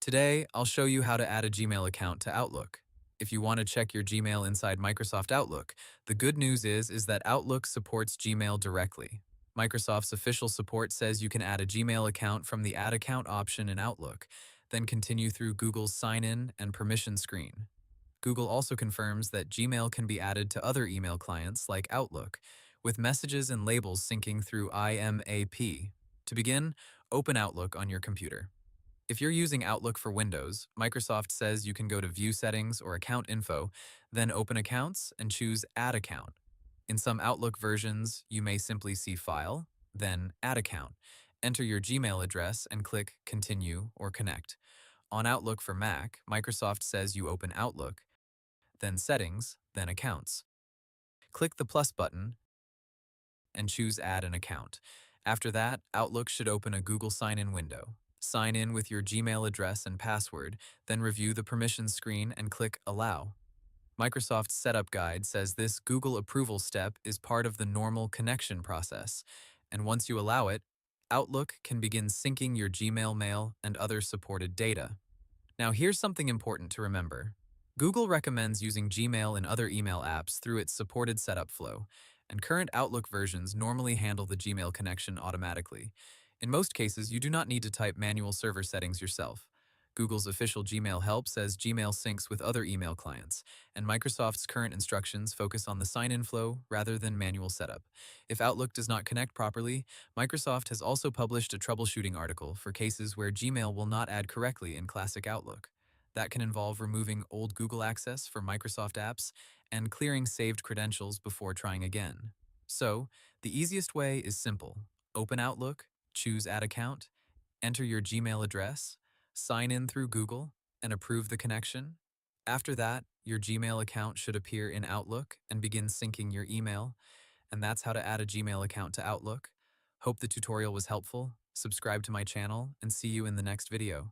Today, I'll show you how to add a Gmail account to Outlook. If you want to check your Gmail inside Microsoft Outlook, the good news is that Outlook supports Gmail directly. Microsoft's official support says you can add a Gmail account from the Add Account option in Outlook, then continue through Google's Sign In and Permission screen. Google also confirms that Gmail can be added to other email clients like Outlook, with messages and labels syncing through IMAP. To begin, open Outlook on your computer. If you're using Outlook for Windows, Microsoft says you can go to View Settings or Account Info, then Open Accounts and choose Add Account. In some Outlook versions, you may simply see File, then Add Account. Enter your Gmail address and click Continue or Connect. On Outlook for Mac, Microsoft says you open Outlook, then Settings, then Accounts. Click the plus button and choose Add an Account. After that, Outlook should open a Google Sign-In window. Sign in with your Gmail address and password, then review the permissions screen and click Allow. Microsoft's setup guide says this Google approval step is part of the normal connection process, and once you allow it, Outlook can begin syncing your Gmail mail and other supported data. Now here's something important to remember. Google recommends using Gmail and other email apps through its supported setup flow, and current Outlook versions normally handle the Gmail connection automatically. In most cases, you do not need to type manual server settings yourself. Google's official Gmail help says Gmail syncs with other email clients, and Microsoft's current instructions focus on the sign-in flow rather than manual setup. If Outlook does not connect properly, Microsoft has also published a troubleshooting article for cases where Gmail will not add correctly in classic Outlook. That can involve removing old Google access for Microsoft apps and clearing saved credentials before trying again. So, the easiest way is simple. Open Outlook, choose Add Account, enter your Gmail address, sign in through Google, and approve the connection. After that, your Gmail account should appear in Outlook and begin syncing your email. And that's how to add a Gmail account to Outlook. Hope the tutorial was helpful. Subscribe to my channel and see you in the next video.